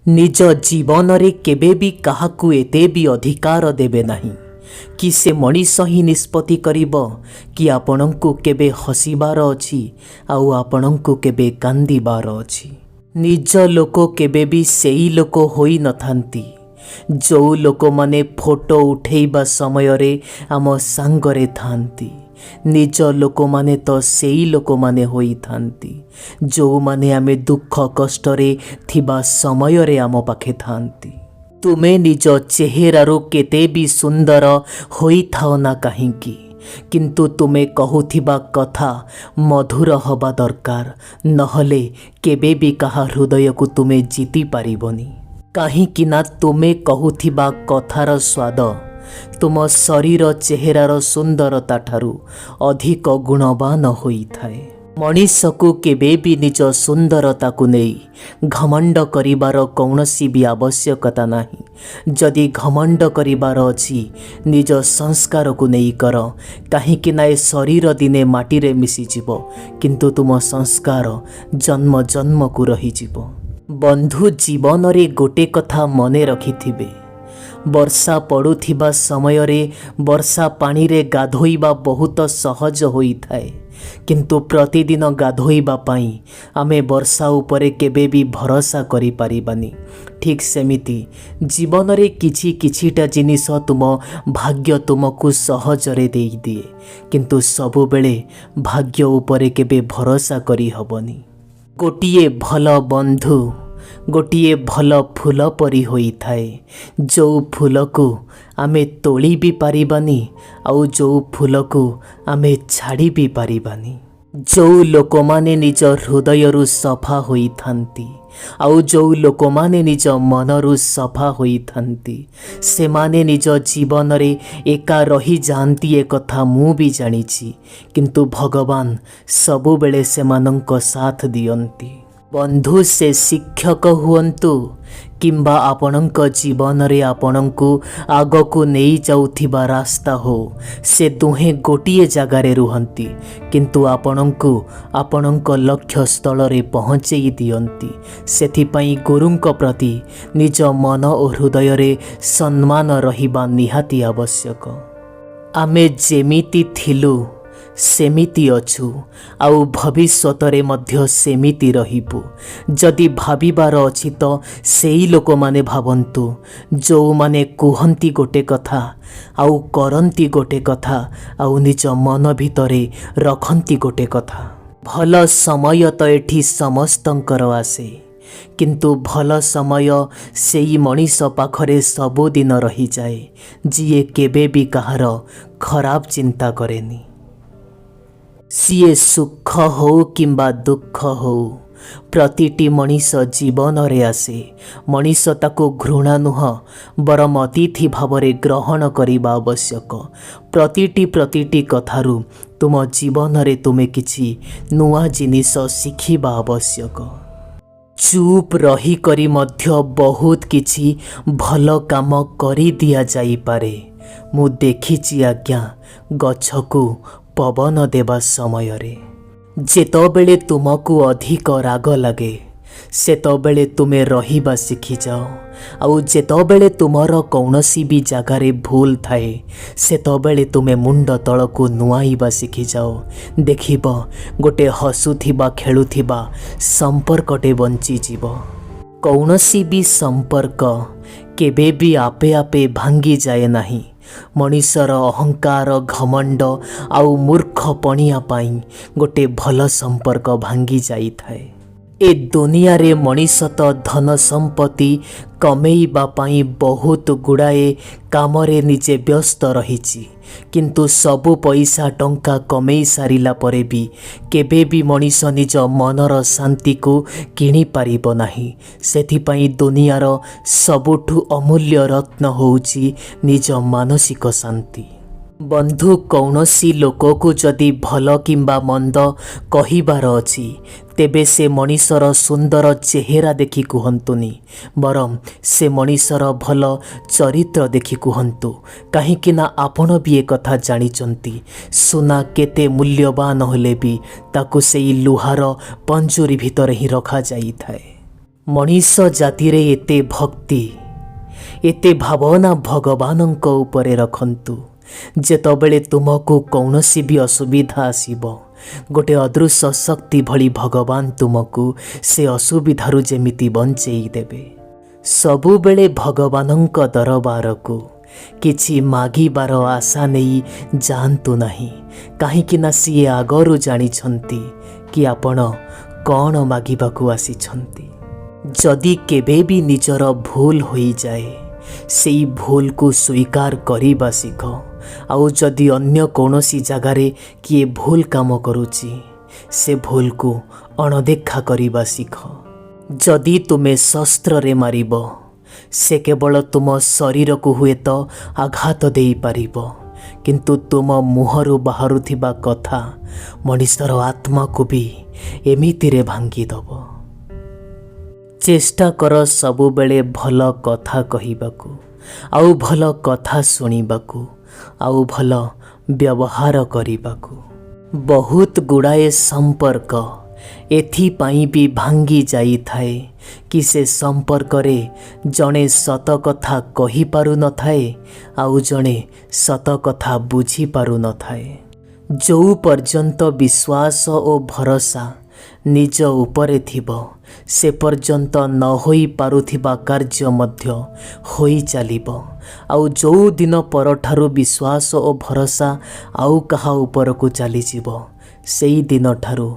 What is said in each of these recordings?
निज जीवन रे केबे भी काहाकू एते भी अधिकार देबे नहीं कि से मनीष ही निष्पत्ति करिबो कि आपणंकु केबे हसिबार अछि आउ आपणंकु केबे कांदिबार अछि। निज लोक केबे भी सेई लोक होई नथांती जो लोक माने फोटो उठेइबा समय रे आम सांगरे थांती। निज लोक माने तो सेई लोक माने होई थांती जो माने आमे दुख कष्ट रे थिबा समय रे आम पाखे थांती। तुमे निज चेहरारू केते भी सुंदर होई थाओ ना काहींकी किंतु तुमे कहूथिबा कथा मधुर हवा दरकार नहले केबे भी कहा हृदय को तुमे जीति पारिबनी। काहींकी ना तुमे कहूथिबा कथार स्वाद तुम शरीर चेहरार सुंदरता ठारू अधिक गुणवान होइथाए। मनीष को केबे भी निज सुंदरता को नहीं घमंड करिबार कौनसी भी आवश्यकता नहीं। जदि घमंड करिबार अछि निज संस्कार को नहीं कर काहींकि ना ए शरीर दिने माटी रे मिसी जिवो किंतु तुम संस्कार जन्म जन्म को रही जिवो। बंधु जीवन रे गोटे कथा मने रखिथिबे वर्षा पड़ुथिबा समय रे वर्षा पानी रे गाधोइबा बहुत सहज होइथाए किंतु प्रतिदिन गाधोइबा पाई आमे वर्षा उपरे केबे भी भरोसा करि पारिबानी। ठीक सेमिति जीवन रे किछि किछिटा जिनिस तुम भाग्य तुमको सहज रे देई दिए किंतु सबु बेले भाग्य उपरे केबे भरोसा करि हबनी। गोटिए भल बंधु गोटिए भल फूल परी होई थाए जो फूल को आमे तोली भी पारिबानी आउ जो फूल को आमे छाड़ी भी पारिबानी। जो लोक माने निज हृदयरु सफा होई थांती आउ जो लोक माने निज मनरु सफा होई थांती से माने निज जीवन रे एका रही जानती ए कथा मु भी जानिछि किंतु भगवान सबु बेले सेमानंक साथ दियंती। बंधु से शिक्षक हुअन्तु किंबा आपणंक जीवन रे आपणंकु आगको नहीं जाउथिबा रास्ता हो से दुहे गोटिए जगारे रुहंती किंतु आपणंकु आपणंक लक्ष्य स्थल रे पहुँचई दियंती। सेथिपाई गुरुंक प्रति निज मन और हृदय रे सम्मान रहिबा निहाती आवश्यक। आमे जेमिति थिलु सेमिति अछु आउ भविष्यत रे मध्य सेमिति रहिबु। जदि भाबिबार अछि तो सेई लोक माने भाबंतु जो माने कुहंती गोटे कथा आउ करंती गोटे कथा आउ निज मन भितरे रखंती गोटे कथा। भल समय तो एठी समस्तंकर आसे किंतु भल समय सेई मनीष पाखरे सबुदिन रही जाए जिए केबे भी कहार खराब चिंता करेनी। सीए सुख हो किंबा दुख हो प्रतिटी मनीष जीवन रे आसे मनीष ताको घृणा नुह बरम अतिथि भावरे ग्रहण करिबा आवश्यक। प्रतिटी कथारू तुम जीवन रे तुमे किछि नुआ जिनिस शिखिबा आवश्यक। चुप रही करी मध्य बहुत किछि भल काम करी दिया जाई पारे। मु देखिछि आज्ञा गछकू पवन देवा समय रे जेतबेले तुमको अधिक राग लगे सेतबेले तुमे रहिबा शिखि जाओ आउ जेतबेले तुमर कौनसी भी जगारे भूल थाए सेतबेले तुमे मुंड तलको नुआइबा शिखि जाओ। देखिब गोटे हसुथिबा खेलुथिबा संपर्कटे बंची जीव। कौनसी भी संपर्क केबे भी आपे आपे भांगी जाए नहीं। मनीषर अहंकार घमंड आउ मूर्ख पणिया पाई गोटे भल संपर्क भांगी जाई थाए। ए दुनिया रे मनीष तो धन संपत्ति कमेइबा पाई बहुत गुड़ाए कामरे निजे व्यस्त रहिछि किंतु सबु पैसा टंका कमेई सारिला परे भी केबे भी मनीष निज मनर शांति को किणी पारिबो नाही। सेथिपाई दुनियार सबुठु अमूल्य रत्न होउछि निज मानसिक शांति। बंधु कौनसी लोक को जदि भल किंबा मंद कहिबार अछि तेबे से मनीषर सुंदर चेहरा देखि कुहंतुनी बरम से मनीषर भल चरित्र देखि कुहंतु। काहींकि ना आपण भी एक कथा जानिचंती सुना केते मूल्यवान होले भी ताकु सेई लुहार पंजुरी भितर ही रखा जाई थाए। मनीष जातिरे एते भक्ति एते भावना भगवानଙ୍କ ଉପରେ ରଖନ୍ତୁ। ଯେତେବେଳେ ତୁମକୁ କୌଣସି ବି ଅସୁବିଧା ଆସିବ, ଗୋଟେ ଅଦୃଶ୍ୟ ଶକ୍ତି ଭଳି ଭଗବାନ ତୁମକୁ ସେ ଅସୁବିଧାରୁ ଯେମିତି ବଞ୍ଚେଇ ଦେବେ। ସବୁବେଳେ ଭଗବାନଙ୍କ ଦରବାରକୁ କିଛି ମାଗିବାର ଆଶା ନେଇ ଯାଆନ୍ତୁ ନାହିଁ, କାହିଁକି ନା ସିଏ ଆଗରୁ ଜାଣିଛନ୍ତି କି ଆପଣ କ'ଣ ମାଗିବାକୁ ଆସିଛନ୍ତି। ଯଦି କେବେ ବି ନିଜର ଭୁଲ ହୋଇଯାଏ, ସେଇ ଭୁଲକୁ ସ୍ୱୀକାର କରିବା ଶିଖ। ଆଉ ଯଦି ଅନ୍ୟ କୌଣସି ଜାଗାରେ କିଏ ଭୁଲ କାମ କରୁଛି, ସେ ଭୁଲକୁ ଅଣଦେଖା କରିବା ଶିଖ। ଯଦି ତୁମେ ଶସ୍ତ୍ରରେ ମାରିବ, ସେ କେବଳ ତୁମ ଶରୀରକୁ ହୁଏତ ଆଘାତ ଦେଇପାରିବ, କିନ୍ତୁ ତୁମ ମୁହଁରୁ ବାହାରୁଥିବା କଥା ମଣିଷର ଆତ୍ମାକୁ ବି ଏମିତିରେ ଭାଙ୍ଗିଦେବ। ଚେଷ୍ଟା କର ସବୁବେଳେ ଭଲ କଥା କହିବାକୁ, ଆଉ ଭଲ କଥା ଶୁଣିବାକୁ, ଆଉ ଭଲ ବ୍ୟବହାର କରିବାକୁ। ବହୁତ ଗୁଡ଼ାଏ ସମ୍ପର୍କ ଏଥିପାଇଁ ବି ଭାଙ୍ଗି ଯାଇଥାଏ କି ସେ ସମ୍ପର୍କରେ ଜଣେ ସତ କଥା କହିପାରୁନଥାଏ, ଆଉ ଜଣେ ସତ କଥା ବୁଝିପାରୁନଥାଏ। ଯେଉଁ ପର୍ଯ୍ୟନ୍ତ ବିଶ୍ୱାସ ଓ ଭରସା ନିଜ ଉପରେ ଥିବ, ସେ ପର୍ଯ୍ୟନ୍ତ ନ ହୋଇପାରୁଥିବା କାର୍ଯ୍ୟ ମଧ୍ୟ ହୋଇ ଚାଲିବ। ଆଉ ଯେଉଁ ଦିନ ପରଠାରୁ ବିଶ୍ୱାସ ଓ ଭରସା ଆଉ କାହା ଉପରକୁ ଚାଲିଯିବ, ସେଇ ଦିନଠାରୁ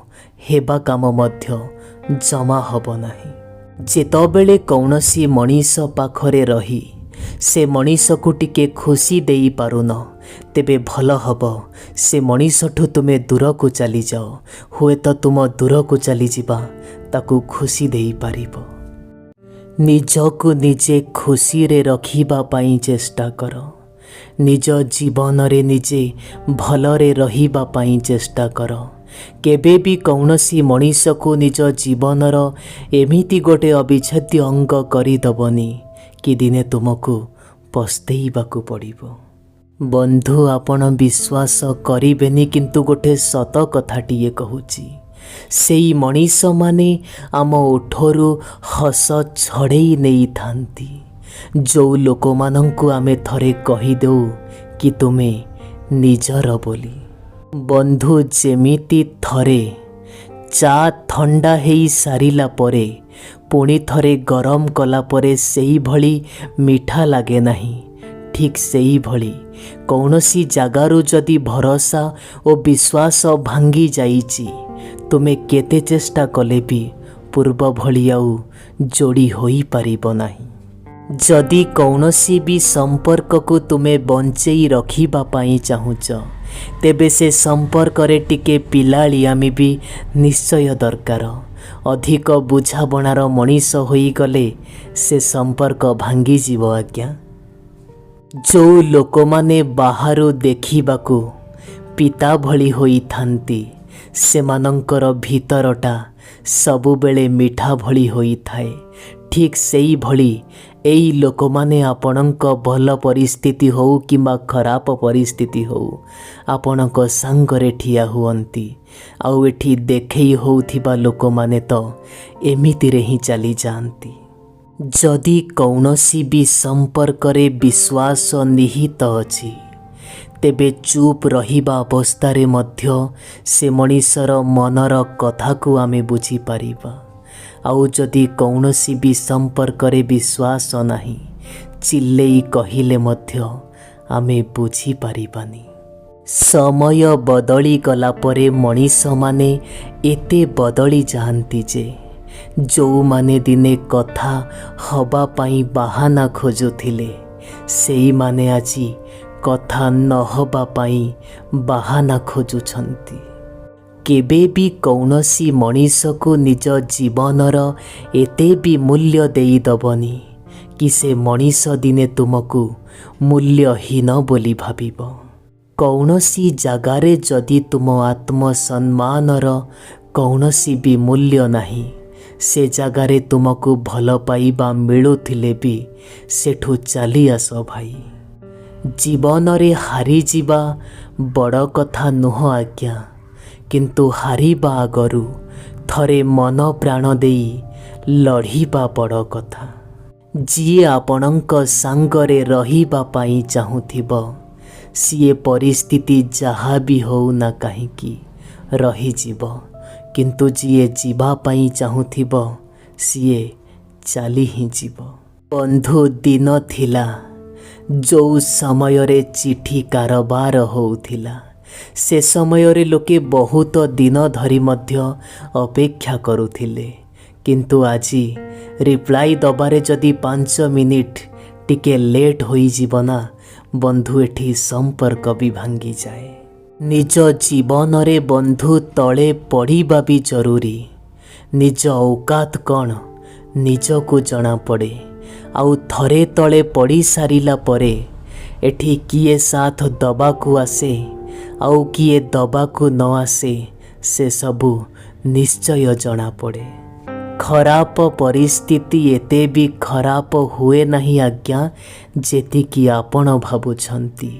ହେବା କାମ ମଧ୍ୟ ଜମା ହେବ ନାହିଁ। ଯେତେବେଳେ କୌଣସି ମଣିଷ ପାଖରେ ରହି ସେ ମଣିଷକୁ ଟିକେ ଖୁସି ଦେଇପାରୁନ, ତେବେ ଭଲ ହେବ ସେ ମଣିଷଠୁ ତୁମେ ଦୂରକୁ ଚାଲିଯାଅ। ହୁଏତ ତୁମ ଦୂରକୁ ଚାଲିଯିବା ତାକୁ ଖୁସି ଦେଇପାରିବ। ନିଜକୁ ନିଜେ ଖୁସିରେ ରଖିବା ପାଇଁ ଚେଷ୍ଟା କର। ନିଜ ଜୀବନରେ ନିଜେ ଭଲରେ ରହିବା ପାଇଁ ଚେଷ୍ଟା କର। କେବେ ବି କୌଣସି ମଣିଷକୁ ନିଜ ଜୀବନର ଏମିତି ଗୋଟେ ଅବିଚ୍ଛେଦ୍ୟ ଅଙ୍ଗ କରିଦେବନି କି ଦିନେ ତୁମକୁ ପସ୍ତେଇବାକୁ ପଡ଼ିବ। ବନ୍ଧୁ, ଆପଣ ବିଶ୍ୱାସ କରିବେନି, କିନ୍ତୁ ଗୋଟେ ସତ କଥାଟିଏ କହୁଛି। ସେଇ ମଣିଷମାନେ ଆମ ଓଠରୁ ହସ ଛଡ଼େଇ ନେଇଥାନ୍ତି। ଯେଉଁ ଲୋକମାନଙ୍କୁ ଆମେ ଥରେ କହିଦେଉ କି ତୁମେ ନିଜର ବୋଲି। ବନ୍ଧୁ, ଯେମିତି ଥରେ ଚା ଥଣ୍ଡା ହେଇ ସାରିଲା ପରେ ପୁଣି ଥରେ ଗରମ କଲା ପରେ ସେଇଭଳି ମିଠା ଲାଗେ ନାହିଁ, ଠିକ୍ ସେଇଭଳି କୌଣସି ଜାଗାରୁ ଯଦି ଭରସା ଓ ବିଶ୍ୱାସ ଭାଙ୍ଗି ଯାଇଛି, ତୁମେ କେତେ ଚେଷ୍ଟା କଲେ ବି ପୂର୍ବ ଭଳି ଆଉ ଯୋଡ଼ି ହୋଇପାରିବ ନାହିଁ। ଯଦି କୌଣସି ବି ସମ୍ପର୍କକୁ ତୁମେ ବଞ୍ଚେଇ ରଖିବା ପାଇଁ ଚାହୁଁଛ, ତେବେ ସେ ସମ୍ପର୍କରେ ଟିକେ ପିଲାଳିଆମି ବି ନିଶ୍ଚୟ ଦରକାର। ଅଧିକ ବୁଝାବଣାର ମଣିଷ ହୋଇଗଲେ ସେ ସମ୍ପର୍କ ଭାଙ୍ଗିଯିବ ଆଜ୍ଞା। ଯେଉଁ ଲୋକମାନେ ବାହାରୁ ଦେଖିବାକୁ ପିତା ଭଳି ହୋଇଥାନ୍ତି, ସେମାନଙ୍କର ଭିତରଟା ସବୁବେଳେ ମିଠା ଭଳି ହୋଇଥାଏ। ଠିକ୍ ସେଇଭଳି ଏଇ ଲୋକମାନେ ଆପଣଙ୍କ ଭଲ ପରିସ୍ଥିତି ହେଉ କିମ୍ବା ଖରାପ ପରିସ୍ଥିତି ହେଉ, ଆପଣଙ୍କ ସାଙ୍ଗରେ ଠିଆ ହୁଅନ୍ତି। ଆଉ ଏଠି ଦେଖେଇ ହେଉଥିବା ଲୋକମାନେ ତ ଏମିତିରେ ହିଁ ଚାଲିଯାଆନ୍ତି। ଯଦି କୌଣସି ବି ସମ୍ପର୍କରେ ବିଶ୍ୱାସ ନିହିତ ଅଛି, ତେବେ ଚୁପ୍ ରହିବା ଅବସ୍ଥାରେ ମଧ୍ୟ ସେ ମଣିଷର ମନର କଥାକୁ ଆମେ ବୁଝିପାରିବା। ଆଉ ଯଦି କୌଣସି ବି ସମ୍ପର୍କରେ ବିଶ୍ୱାସ ନାହିଁ, ଚିଲେଇ କହିଲେ ମଧ୍ୟ ଆମେ ବୁଝିପାରିବାନି। ସମୟ ବଦଳିଗଲା ପରେ ମଣିଷମାନେ ଏତେ ବଦଳି ଯାଆନ୍ତି ଯେ, ଯେଉଁମାନେ ଦିନେ କଥା ହେବା ପାଇଁ ବାହାନା ଖୋଜୁଥିଲେ, ସେଇମାନେ ଆଜି କଥା ନ ହେବା ପାଇଁ ବାହାନା ଖୋଜୁଛନ୍ତି। କେବେ ବି କୌଣସି ମଣିଷକୁ ନିଜ ଜୀବନର ଏତେ ବି ମୂଲ୍ୟ ଦେଇଦେବନି କି ସେ ମଣିଷ ଦିନେ ତୁମକୁ ମୂଲ୍ୟହୀନ ବୋଲି ଭାବିବ। କୌଣସି ଜାଗାରେ ଯଦି ତୁମ ଆତ୍ମସମ୍ମାନର କୌଣସି ବି ମୂଲ୍ୟ ନାହିଁ, ସେ ଜାଗାରେ ତୁମକୁ ଭଲ ପାଇବା ମିଳୁଥିଲେ ବି ସେଠୁ ଚାଲି ଆସ ଭାଇ। ଜୀବନରେ ହାରିଯିବା ବଡ଼ କଥା ନୁହଁ ଆଜ୍ଞା, କିନ୍ତୁ ହାରିବା ଆଗରୁ ଥରେ ମନ ପ୍ରାଣ ଦେଇ लढ़िबा बड़ कथा। जिए आपणक सांगरे रहिबा पाई चाहुथिबो सीए परिस्थिति जहाँ भी हो ना कहीं रहीजिब, किंतु जिए जीवा पाई चाहुथिबो सीए चली ही जीव। बंधु दिन थिला जो समय रे चिठी कारोबार होउथिला, से समय रे लोके बहुत दिन धरी मध्य अपेक्षा करुथिले, किंतु आजी रिप्लाई दबारे जदि 5 मिनिट टिके लेट होई जीवना बंधु एठी संपर्क भी भांगी जाए। निज जीवन रे बंधु तले पड़िबा भी जरूरी। निज औकात कौन निज को जना पड़े। आउ थरे तले पड़ी सारिला परे एठी किए साथ दबाकू आसे आउ किए दबाकू न आसे से सबू निश्चय जना पड़े। खराब परिस्थिति एते भी खराब हुए नहीं आज्ञा जेतिकी आपण भाबुछंती।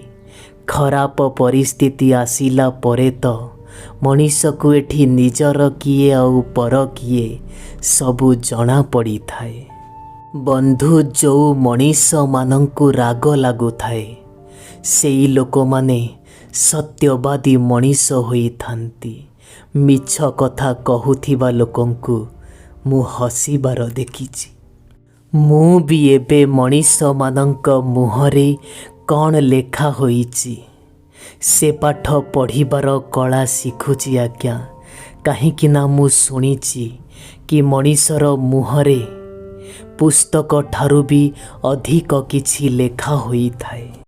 खराब परिस्थिति आसिला परे तो मनीष को एठी निजर किए आउ पर किए सबू जना पड़ी थाए। बंधु जो मनीष मानंकु राग लागु थाए सेई लोक माने सत्यवादी मनीष होई थांती। मिछ कथा कहूथिबा लोकंकु मु हसीबार देखिछि। मु भी एबे मनीष मानंक मुहरे कौन लेखा होईछि से पाठ पढ़िबार कला शिखुछि आज्ञा। काहींकि ना मु शुणिछि कि मनीषर मुहरे पुस्तक ठारू भी अधिक किछि लेखा होई थाए।